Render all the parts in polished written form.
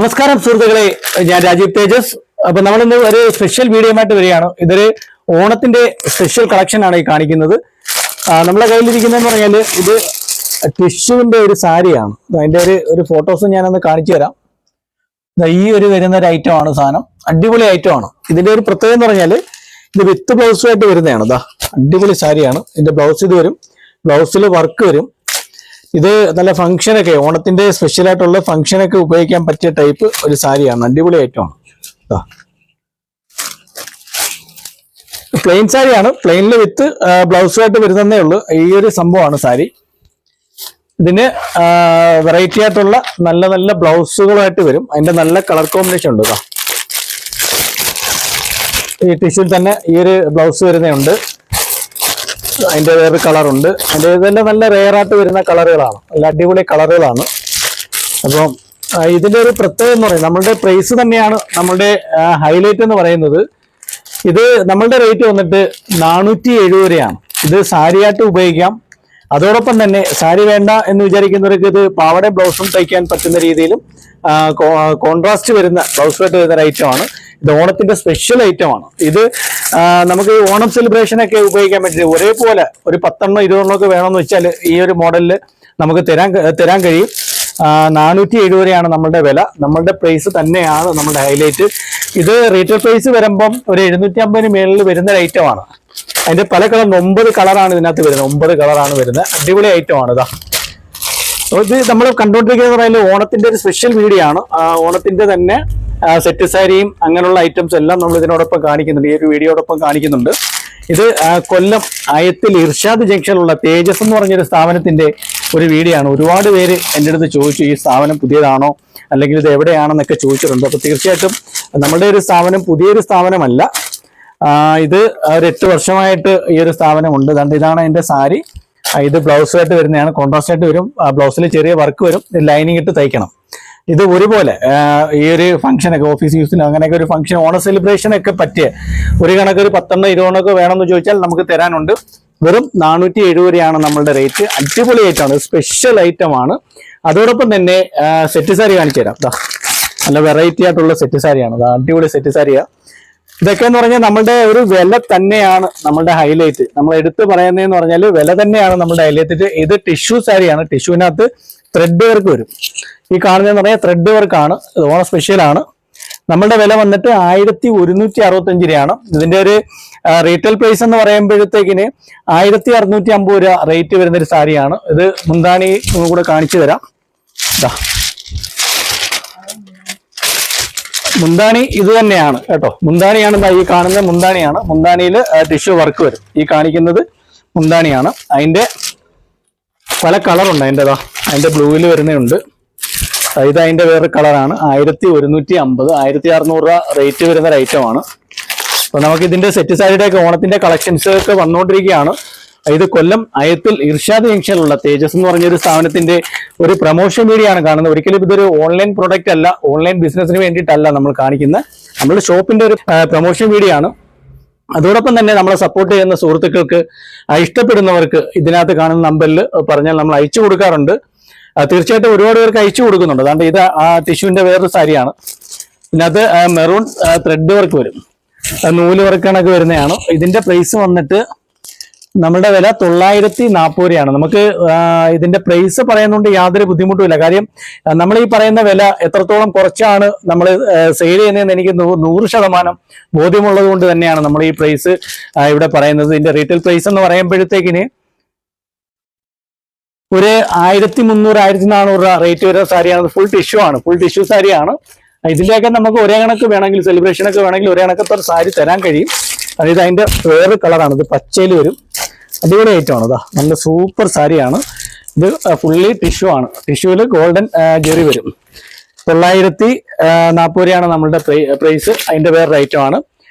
നമസ്കാരം സുഹൃത്തുക്കളെ, ഞാൻ രാജീവ് തേജസ്. അപ്പൊ നമ്മളിന്ന് ഒരു സ്പെഷ്യൽ വീഡിയോ ആയിട്ട് വരികയാണ്. ഇതൊരു ഓണത്തിന്റെ സ്പെഷ്യൽ കളക്ഷൻ ആണ് ഈ കാണിക്കുന്നത്. നമ്മളെ കയ്യിലിരിക്കുന്നതെന്ന് പറഞ്ഞാൽ ഇത് ടിഷ്യൂവിന്റെ ഒരു സാരിയാണ്. അതിന്റെ ഒരു ഫോട്ടോസ് ഞാനൊന്ന് കാണിച്ചു തരാം. ഈ ഒരു വരുന്ന ഒരു ഐറ്റം ആണ് സാധനം. അടിപൊളി ഐറ്റം ആണ്. ഇതിന്റെ ഒരു പ്രത്യേകത എന്ന് പറഞ്ഞാൽ ഇത് വിത്ത് ബ്ലൗസുമായിട്ട് വരുന്നതാണ്. അടിപൊളി സാരിയാണ്. ഇതിന്റെ ബ്ലൗസ് ഇത് വരും, ബ്ലൗസിൽ വർക്ക് വരും. ഇത് നല്ല ഫംഗ്ഷനൊക്കെ, ഓണത്തിന്റെ സ്പെഷ്യൽ ആയിട്ടുള്ള ഫംഗ്ഷനൊക്കെ ഉപയോഗിക്കാൻ പറ്റിയ ടൈപ്പ് ഒരു സാരിയാണ്. അടിപൊളി ഐറ്റമാണ്. പ്ലെയിൻ സാരിയാണ്, പ്ലെയിനിൽ വിത്ത് ബ്ലൗസുമായിട്ട് വരുന്നതേ ഉള്ളൂ. ഈ ഒരു സംഭവമാണ് സാരി. ഇതിന് വെറൈറ്റി ആയിട്ടുള്ള നല്ല നല്ല ബ്ലൗസുകളായിട്ട് വരും. അതിന്റെ നല്ല കളർ കോമ്പിനേഷൻ ഉണ്ട്. ഈ ടിഷ്യൂൽ തന്നെ ഈ ഒരു ബ്ലൗസ് വരുന്നുണ്ട്. അതിന്റെ വേറൊരു കളറുണ്ട്. അതിന്റെ ഇതെല്ലാം നല്ല റെയറായിട്ട് വരുന്ന കളറുകളാണ്, നല്ല അടിപൊളി കളറുകളാണ്. അപ്പം ഇതിന്റെ ഒരു പ്രത്യേകത എന്ന് പറയുന്നത് നമ്മളുടെ പ്രൈസ് തന്നെയാണ് നമ്മളുടെ ഹൈലൈറ്റ് എന്ന് പറയുന്നത്. ഇത് നമ്മളുടെ റേറ്റ് വന്നിട്ട് 470 രൂപയാണ്. ഇത് സാരിയായിട്ട് ഉപയോഗിക്കാം. അതോടൊപ്പം തന്നെ സാരി വേണ്ട എന്ന് വിചാരിക്കുന്നവർക്ക് ഇത് പാവട ബ്ലൗസും തയ്ക്കാൻ പറ്റുന്ന രീതിയിലും കോൺട്രാസ്റ്റ് വരുന്ന ബ്ലൗസുമായിട്ട് വരുന്ന ഒരു ഐറ്റമാണ്. ഇത് ഓണത്തിന്റെ സ്പെഷ്യൽ ഐറ്റമാണ്. ഇത് നമുക്ക് ഓണം സെലിബ്രേഷൻ ഒക്കെ ഉപയോഗിക്കാൻ പറ്റില്ല. ഒരേപോലെ ഒരു 10-20 ഒക്കെ വേണമെന്ന് വെച്ചാൽ ഈ ഒരു മോഡലിൽ നമുക്ക് തരാൻ കഴിയും. 470 രൂപയാണ് നമ്മളുടെ വില. നമ്മളുടെ പ്രൈസ് തന്നെയാണ് നമ്മുടെ ഹൈലൈറ്റ്. ഇത് റീറ്റെയിൽ പ്രൈസ് വരുമ്പം ഒരു 750 മേളിൽ വരുന്ന ഒരു ഐറ്റമാണ്. അതിന്റെ പല കളർ 9 കളറാണ് ഇതിനകത്ത് വരുന്നത്. 9 കളറാണ് വരുന്നത്. അടിപൊളി ഐറ്റമാണ്. ഇത് നമ്മൾ കണ്ടുകൊണ്ടിരിക്കുന്നത് പറയുന്നത് ഓണത്തിന്റെ ഒരു സ്പെഷ്യൽ വീഡിയോ ആണ്. ഓണത്തിന്റെ തന്നെ സെറ്റ് സാരിയും അങ്ങനെയുള്ള ഐറ്റംസ് എല്ലാം നമ്മൾ ഇതിനോടൊപ്പം കാണിക്കുന്നുണ്ട്, ഈ ഒരു വീഡിയോടൊപ്പം കാണിക്കുന്നുണ്ട്. ഇത് കൊല്ലം അയത്തിൽ ഇർഷാദ് ജംഗ്ഷനിലുള്ള തേജസ് എന്ന് പറഞ്ഞൊരു സ്ഥാപനത്തിന്റെ ഒരു വീഡിയോ ആണ്. ഒരുപാട് പേര് എൻ്റെ അടുത്ത് ചോദിച്ചു ഈ സ്ഥാപനം പുതിയതാണോ അല്ലെങ്കിൽ ഇത് എവിടെയാണെന്നൊക്കെ ചോദിച്ചിട്ടുണ്ട്. അപ്പൊ തീർച്ചയായിട്ടും നമ്മുടെ ഒരു സ്ഥാപനം പുതിയൊരു സ്ഥാപനമല്ല. ഇത് ഒരു 8 വർഷമായിട്ട് ഈ ഒരു സ്ഥാപനമുണ്ട്. ഇതാണ് അതിന്റെ സാരി. ഇത് ബ്ലൗസുമായിട്ട് വരുന്നതാണ്, കോൺട്രാസ്റ്റ് ആയിട്ട് വരും. ബ്ലൗസിൽ ചെറിയ വർക്ക് വരും. ലൈനിങ് ഇട്ട് തയ്ക്കണം. ഇത് ഒരുപോലെ ഈ ഒരു ഫംഗ്ഷനൊക്കെ, ഓഫീസ് യൂസിന് അങ്ങനെയൊക്കെ ഒരു ഫംഗ്ഷൻ, ഓണ സെലിബ്രേഷൻ ഒക്കെ പറ്റിയ ഒരു കണക്കൊരു 10-20 ഒക്കെ വേണമെന്ന് ചോദിച്ചാൽ നമുക്ക് തരാനുണ്ട്. വെറും 470 രൂപയാണ് നമ്മളുടെ റേറ്റ്. അടിപൊളി ഐറ്റമാണ്, സ്പെഷ്യൽ ഐറ്റമാണ്. അതോടൊപ്പം തന്നെ സെറ്റ് സാരി കാണിച്ചു തരാം. നല്ല വെറൈറ്റി ആയിട്ടുള്ള സെറ്റ് സാരിയാണ്. അടിപൊളി സെറ്റ് സാരിയാണ്. ഇതൊക്കെ എന്ന് പറഞ്ഞാൽ നമ്മളുടെ ഒരു വില തന്നെയാണ് നമ്മളുടെ ഹൈലൈറ്റ്. നമ്മൾ എടുത്ത് പറയുന്നതെന്ന് പറഞ്ഞാൽ വില തന്നെയാണ് നമ്മളുടെ ഹൈലൈറ്റ്. ഇത് ടിഷ്യൂ സാരിയാണ്. ടിഷ്യൂവിനകത്ത് ത്രെഡ് വർക്ക് വരും. ഈ കാണുന്നതെന്ന് പറഞ്ഞാൽ ത്രെഡ് വർക്കാണ്. ഓണ സ്പെഷ്യലാണ്. നമ്മളുടെ വില വന്നിട്ട് 1165 രൂപയാണ്. ഇതിന്റെ ഒരു റീറ്റെയിൽ പ്രൈസ് എന്ന് പറയുമ്പോഴത്തേക്കിന് 1650 രൂപ റേറ്റ് വരുന്ന ഒരു സാരിയാണ്. ഇത് മുന്താണി കൂടെ കാണിച്ചു തരാം. മുന്താണി ഇത് തന്നെയാണ് കേട്ടോ. മുന്താണിയാണ് ഈ കാണുന്നത്. മുന്താണിയാണ്. മുന്താണിയിൽ ടിഷ്യൂ വർക്ക് വരും. ഈ കാണിക്കുന്നത് മുന്താണിയാണ്. അതിന്റെ പല കളറുണ്ട്. അതിന്റെ ബ്ലൂവിൽ വരുന്നുണ്ട്. ഇത് അതിന്റെ വേറെ കളറാണ്. 1150, 1600 രൂപ റേറ്റ് വരുന്ന ഒരു ഐറ്റമാണ്. അപ്പൊ നമുക്ക് ഇതിന്റെ സെറ്റ് സാരിയുടെ ഒക്കെ ഓണത്തിന്റെ കളക്ഷൻസ് ഒക്കെ വന്നുകൊണ്ടിരിക്കുകയാണ്. ഇത് കൊല്ലം അയത്തിൽ ഇർഷാദ് ജംഗ്ഷനിലുള്ള തേജസ് എന്ന് പറഞ്ഞൊരു സ്ഥാപനത്തിന്റെ ഒരു പ്രൊമോഷൻ വീഡിയോ ആണ് കാണുന്നത്. ഒരിക്കലും ഇതൊരു ഓൺലൈൻ പ്രൊഡക്റ്റ് അല്ല, ഓൺലൈൻ ബിസിനസിന് വേണ്ടിയിട്ടല്ല നമ്മൾ കാണിക്കുന്നത്. നമ്മുടെ ഷോപ്പിന്റെ ഒരു പ്രൊമോഷൻ വീഡിയോ ആണ്. അതോടൊപ്പം തന്നെ നമ്മളെ സപ്പോർട്ട് ചെയ്യുന്ന സുഹൃത്തുക്കൾക്ക്, ഇഷ്ടപ്പെടുന്നവർക്ക് ഇതിനകത്ത് കാണുന്ന നമ്പറിൽ പറഞ്ഞാൽ നമ്മൾ അയച്ചു കൊടുക്കാറുണ്ട്. തീർച്ചയായിട്ടും ഒരുപാട് പേർക്ക് അയച്ചു കൊടുക്കുന്നുണ്ട്. അതുകൊണ്ട് ഇത് ടിഷ്യൂവിന്റെ വേറൊരു സാരിയാണ്. ഇതിനകത്ത് മെറൂൺ ത്രെഡ് വർക്ക് വരും, നൂല് വർക്ക് കണക്ക് വരുന്നതാണ്. ഇതിന്റെ പ്രൈസ് വന്നിട്ട് നമ്മുടെ വില 940 രൂപയാണ്. നമുക്ക് ഇതിന്റെ പ്രൈസ് പറയുന്നതുകൊണ്ട് യാതൊരു ബുദ്ധിമുട്ടുമില്ല. കാര്യം നമ്മൾ ഈ പറയുന്ന വില എത്രത്തോളം കുറച്ചാണ് നമ്മൾ സെയിൽ ചെയ്യുന്നതെന്ന് എനിക്ക് 100% ബോധ്യമുള്ളത് കൊണ്ട് തന്നെയാണ് നമ്മൾ ഈ പ്രൈസ് ഇവിടെ പറയുന്നത്. ഇതിന്റെ റീറ്റെയിൽ പ്രൈസ് എന്ന് പറയുമ്പോഴത്തേക്കിന് ഒരു 1300-1400 രൂപ റേറ്റ് വരുന്ന സാരിയാണ്. ഫുൾ ടിഷ്യൂ ആണ്, ഫുൾ ടിഷ്യൂ സാരിയാണ്. ഇതിന്റെയൊക്കെ നമുക്ക് ഒരേ കണക്ക് വേണമെങ്കിൽ, സെലിബ്രേഷൻ ഒക്കെ വേണമെങ്കിൽ ഒരേ കണക്കത്തെ സാരി തരാൻ കഴിയും. അതായത് അതിന്റെ വേറെ കളറാണ്. ഇത് പച്ചയിൽ വരും. അടിപൊളി ഐറ്റമാണ്. നല്ല സൂപ്പർ സാരിയാണ്. ഇത് ഫുള്ളി ടിഷ്യൂ ആണ്. ടിഷ്യൂവിൽ ഗോൾഡൻ ജെറി വരും. 940 രൂപയാണ് നമ്മളുടെ പ്രൈസ്. അതിന്റെ വേറെ ഐറ്റമാണ്.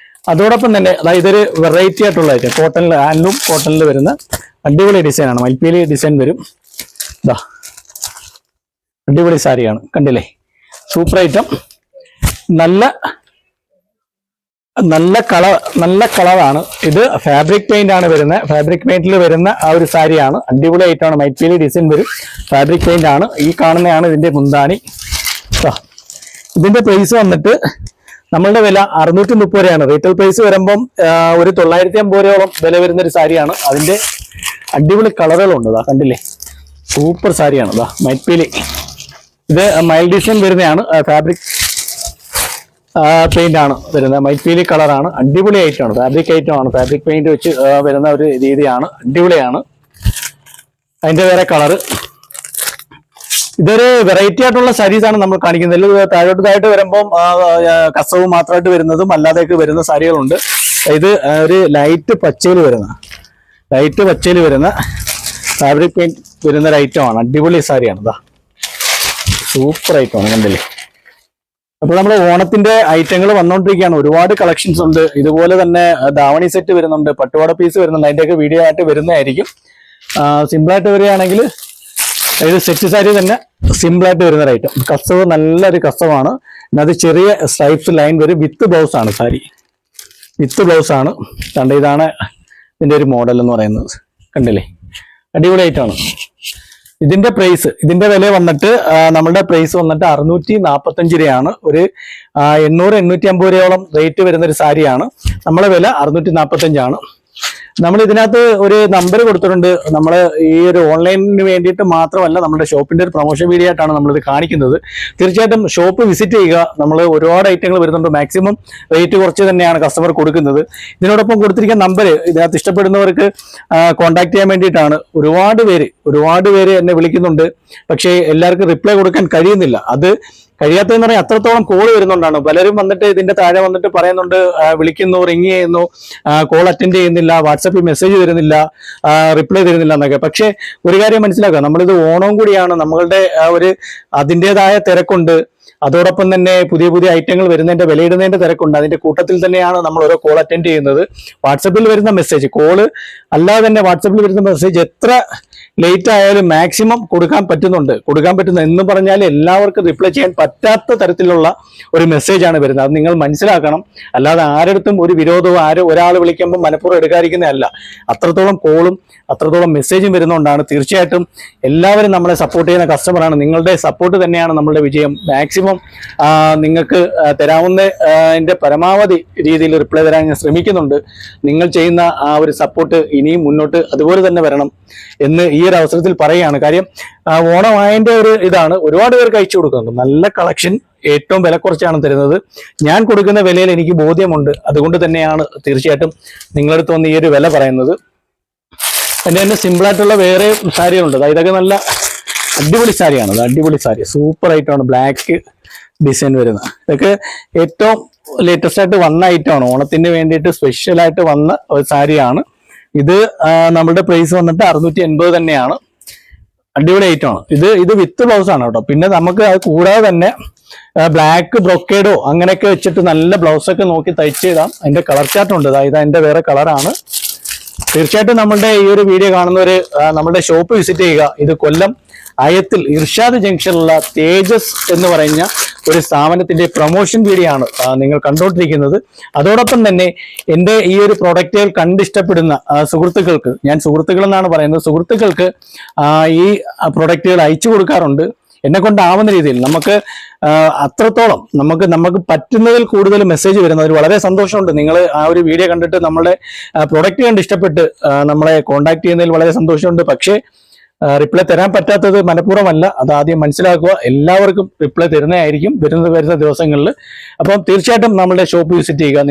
അതോടൊപ്പം തന്നെ ഇതൊരു വെറൈറ്റി ആയിട്ടുള്ള ഐറ്റം, കോട്ടണിൽ, ഹാൻഡ്ലൂം കോട്ടണിൽ വരുന്ന അടിപൊളി ഡിസൈനാണ്. മൽപ്പിയില് ഡിസൈൻ വരും. അടിപൊളി സാരിയാണ്. കണ്ടില്ലേ, സൂപ്പർ ഐറ്റം. നല്ല കളറാണ്. ഇത് ഫാബ്രിക് പെയിന്റ് ആണ് വരുന്നത്. ഫാബ്രിക് പെയിന്റിൽ വരുന്ന ആ ഒരു സാരിയാണ്. അടിപൊളി ആയിട്ടാണ്. മൈറ്റ് ഡിസൈൻ വരും. ഫാബ്രിക് പെയിന്റ് ആണ്. ഈ കാണുന്നതാണ് ഇതിന്റെ മുന്താണി. ഇതിന്റെ പ്രൈസ് വന്നിട്ട് നമ്മളുടെ വില 630 രൂപയാണ്. റീറ്റെയിൽ പ്രൈസ് വരുമ്പം ഒരു 950 രൂപയോളം വില വരുന്ന ഒരു സാരിയാണ്. അതിന്റെ അടിപൊളി കളറുകളുണ്ട്. ഇതാ കണ്ടില്ലേ, സൂപ്പർ സാരിയാണ്. ഇതാ മൈൽഡ് ഇത് മൈൽഡ് ഡിസൈൻ വരുന്നതാണ്. ഫാബ്രിക് പെയിന്റ് ആണ് വരുന്നത്. മൈൽഡ് കളറാണ്. അടിപൊളി ഐറ്റമാണ്. ഫാബ്രിക് ഐറ്റമാണ്. ഫാബ്രിക് പെയിന്റ് വെച്ച് വരുന്ന ഒരു രീതിയാണ്. അടിപൊളിയാണ്. അതിന്റെ വേറെ കളറ്. ഇതൊരു വെറൈറ്റി ആയിട്ടുള്ള സാരീസ് ആണ് നമ്മൾ കാണിക്കുന്നത്. ഇതിൽ താഴോട്ട് വരുമ്പം കസവ് മാത്രമായിട്ട് വരുന്നതും അല്ലാതെയൊക്കെ വരുന്ന സാരികളുണ്ട്. ഇത് ഒരു ലൈറ്റ് പച്ചയിൽ വരുന്ന ഫാബ്രിക് പെയിന്റ് വരുന്ന ഒരു ഐറ്റമാണ്. അടിപൊളി സാരിയാണ്. ഇതാ സൂപ്പർ ഐറ്റമാണ്. കണ്ടില്ലേ. അപ്പോൾ നമ്മൾ ഓണത്തിന്റെ ഐറ്റങ്ങൾ വന്നുകൊണ്ടിരിക്കുകയാണ്. ഒരുപാട് കളക്ഷൻസ് ഉണ്ട്. ഇതുപോലെ തന്നെ ധാവണി സെറ്റ് വരുന്നുണ്ട്, പട്ടുപാട പീസ് വരുന്നുണ്ട്. അതിന്റെയൊക്കെ വീഡിയോ ആയിട്ട് വരുന്നതായിരിക്കും. സിമ്പിളായിട്ട് വരികയാണെങ്കിൽ ഇത് സെറ്റ് സാരി തന്നെ സിമ്പിളായിട്ട് വരുന്ന ഒരു ഐറ്റം. കസവ് നല്ലൊരു കസവാണ്. അത് ചെറിയ സ്ട്രൈപ്സ് ലൈൻ വരും. വിത്ത് ബ്ലൗസ് ആണ് സാരി. വിത്ത് ബ്ലൗസ് ആണ്. കണ്ട ഇതാണ് ഇതിന്റെ ഒരു മോഡൽ എന്ന് പറയുന്നത്. കണ്ടില്ലേ, അടിപൊളി ഐറ്റമാണ്. ഇതിന്റെ വില വന്നിട്ട് നമ്മളുടെ പ്രൈസ് വന്നിട്ട് 645 രൂപയാണ്. ഒരു 800-850 രൂപയോളം റേറ്റ് വരുന്ന ഒരു സാരിയാണ്. നമ്മളെ വില 645 ആണ്. നമ്മൾ ഇതിനകത്ത് ഒരു നമ്പർ കൊടുത്തിട്ടുണ്ട്. നമ്മൾ ഈ ഒരു ഓൺലൈനിന് വേണ്ടിയിട്ട് മാത്രമല്ല, നമ്മുടെ ഷോപ്പിന്റെ ഒരു പ്രൊമോഷൻ വീഡിയോ ആയിട്ടാണ് നമ്മളിത് കാണിക്കുന്നത്. തീർച്ചയായിട്ടും ഷോപ്പ് വിസിറ്റ് ചെയ്യുക. നമ്മൾ ഒരുപാട് ഐറ്റങ്ങൾ വരുന്നുണ്ട്. മാക്സിമം റേറ്റ് കുറച്ച് തന്നെയാണ് കസ്റ്റമർ കൊടുക്കുന്നത്. ഇതിനോടൊപ്പം കൊടുത്തിരിക്കുന്ന നമ്പർ ഇതിനകത്ത് ഇഷ്ടപ്പെടുന്നവർക്ക് കോൺടാക്ട് ചെയ്യാൻ വേണ്ടിയിട്ടാണ്. ഒരുപാട് പേര് എന്നെ വിളിക്കുന്നുണ്ട്. പക്ഷേ എല്ലാവർക്കും റിപ്ലൈ കൊടുക്കാൻ കഴിയുന്നില്ല. അത് കഴിയാത്തതെന്ന് പറഞ്ഞാൽ അത്രത്തോളം കോൾ വരുന്നുണ്ടാണ്. പലരും വന്നിട്ട് ഇതിന്റെ താഴെ വന്നിട്ട് പറയുന്നുണ്ട്, വിളിക്കുന്നു, റിങ് ചെയ്യുന്നു, കോൾ അറ്റൻഡ് ചെയ്യുന്നില്ല, വാട്സാപ്പിൽ മെസ്സേജ് വരുന്നില്ല, റിപ്ലൈ തരുന്നില്ല എന്നൊക്കെ. പക്ഷേ ഒരു കാര്യം മനസ്സിലാക്കുക, നമ്മളിത് ഓണവും കൂടിയാണ്. നമ്മളുടെ ഒരു അതിൻ്റെതായ തിരക്കുണ്ട്. അതോടൊപ്പം തന്നെ പുതിയ ഐറ്റങ്ങൾ വരുന്നതിന്റെ വിലയിടുന്നതിന്റെ തിരക്കുണ്ട്. അതിന്റെ കൂട്ടത്തിൽ തന്നെയാണ് നമ്മൾ ഓരോ കോൾ അറ്റൻഡ് ചെയ്യുന്നത്. വാട്സപ്പിൽ വരുന്ന മെസ്സേജ്, കോള് അല്ലാതെ തന്നെ വാട്സപ്പിൽ വരുന്ന മെസ്സേജ് എത്ര ലേറ്റ് ആയാലും മാക്സിമം കൊടുക്കാൻ പറ്റുന്നു എന്ന് പറഞ്ഞാൽ എല്ലാവർക്കും റിപ്ലൈ ചെയ്യാൻ പറ്റാത്ത തരത്തിലുള്ള ഒരു മെസ്സേജാണ് വരുന്നത്. അത് നിങ്ങൾ മനസ്സിലാക്കണം. അല്ലാതെ ആരടുത്തും ഒരു വിരോധവും ഒരാൾ വിളിക്കുമ്പോൾ മനഃപൂർവ്വം എടുക്കാതിരിക്കുന്നതല്ല. അത്രത്തോളം കോളും അത്രത്തോളം മെസ്സേജും വരുന്നതുകൊണ്ടാണ്. തീർച്ചയായിട്ടും എല്ലാവരും നമ്മളെ സപ്പോർട്ട് ചെയ്യുന്ന കസ്റ്റമറാണ്. നിങ്ങളുടെ സപ്പോർട്ട് തന്നെയാണ് നമ്മളുടെ വിജയം. മാക്സിമം നിങ്ങൾക്ക് തരാവുന്ന പരമാവധി രീതിയിൽ റിപ്ലൈ തരാൻ ഞാൻ ശ്രമിക്കുന്നുണ്ട്. നിങ്ങൾ ചെയ്യുന്ന ആ ഒരു സപ്പോർട്ട് ഇനിയും മുന്നോട്ട് അതുപോലെ തന്നെ വരണം എന്ന് ഈ ഒരു അവസരത്തിൽ പറയുകയാണ്. കാര്യം ഓണമായതിന്റെ ഒരു ഇതാണ്. ഒരുപാട് പേർക്ക് അയച്ചു കൊടുക്കുന്നുണ്ട്. നല്ല കളക്ഷൻ ഏറ്റവും വില കുറച്ചാണ് തരുന്നത്. ഞാൻ കൊടുക്കുന്ന വിലയിൽ എനിക്ക് ബോധ്യമുണ്ട്. അതുകൊണ്ട് തന്നെയാണ് തീർച്ചയായിട്ടും നിങ്ങളടുത്ത് വന്ന് ഈ ഒരു വില പറയുന്നത്. എൻ്റെ തന്നെ സിമ്പിളായിട്ടുള്ള വേറെ സാരികളുണ്ട്. ഇതൊക്കെ നല്ല അടിപൊളി സാരിയാണ്. അടിപൊളി സാരി, സൂപ്പർ ഐറ്റമാണ്. ബ്ലാക്ക് ഡിസൈൻ വരുന്ന ഇതൊക്കെ ഏറ്റവും ലേറ്റസ്റ്റ് ആയിട്ട് വന്ന ഐറ്റമാണ്. ഓണത്തിന് വേണ്ടിയിട്ട് സ്പെഷ്യലായിട്ട് വന്ന ഒരു സാരിയാണ് ഇത്. നമ്മുടെ പ്രൈസ് വന്നിട്ട് 680 തന്നെയാണ്. അടിപൊളി ഐറ്റമാണ്. ഇത് വിത്ത് ബ്ലൗസ് ആണ് കേട്ടോ. പിന്നെ നമുക്ക് അത് കൂടാതെ തന്നെ ബ്ലാക്ക് ബ്രൊക്കേഡോ അങ്ങനെയൊക്കെ വെച്ചിട്ട് നല്ല ബ്ലൗസൊക്കെ നോക്കി തയ്ച്ചിടാം. അതിന്റെ കളർ ചാർട്ടുണ്ട്. അതായത് അതിന്റെ വേറെ കളറാണ്. തീർച്ചയായിട്ടും നമ്മളുടെ ഈ ഒരു വീഡിയോ കാണുന്നവര് നമ്മളുടെ ഷോപ്പ് വിസിറ്റ് ചെയ്യുക. ഇത് കൊല്ലം അയത്തിൽ ഇർഷാദ് ജംഗ്ഷനിലുള്ള തേജസ് എന്ന് പറയുന്ന ഒരു സ്ഥാപനത്തിന്റെ പ്രൊമോഷൻ വീഡിയോ ആണ് നിങ്ങൾ കണ്ടുകൊണ്ടിരിക്കുന്നത്. അതോടൊപ്പം തന്നെ എൻ്റെ ഈ ഒരു പ്രൊഡക്റ്റുകൾ കണ്ടിഷ്ടപ്പെടുന്ന സുഹൃത്തുക്കൾക്ക്, ഞാൻ സുഹൃത്തുക്കൾ എന്നാണ് പറയുന്നത്, സുഹൃത്തുക്കൾക്ക് ഈ പ്രൊഡക്റ്റുകൾ അയച്ചു കൊടുക്കാറുണ്ട്. എന്നെ കൊണ്ടാവുന്ന രീതിയിൽ നമുക്ക് അത്രത്തോളം നമുക്ക് പറ്റുന്നതിൽ കൂടുതൽ മെസ്സേജ് വരുന്നതിൽ വളരെ സന്തോഷമുണ്ട്. നിങ്ങൾ ആ ഒരു വീഡിയോ കണ്ടിട്ട് നമ്മളുടെ പ്രൊഡക്റ്റ് കണ്ട് ഇഷ്ടപ്പെട്ട് നമ്മളെ കോൺടാക്ട് ചെയ്യുന്നതിൽ വളരെ സന്തോഷമുണ്ട്. പക്ഷേ റിപ്ലൈ തരാൻ പറ്റാത്തത് മനഃപൂർവ്വമല്ല. അത് ആദ്യം മനസ്സിലാക്കുക. എല്ലാവർക്കും റിപ്ലൈ തരുന്നതായിരിക്കും വരുന്ന ദിവസങ്ങളിൽ. അപ്പം തീർച്ചയായിട്ടും നമ്മളുടെ ഷോപ്പ് വിസിറ്റ് ചെയ്യുക.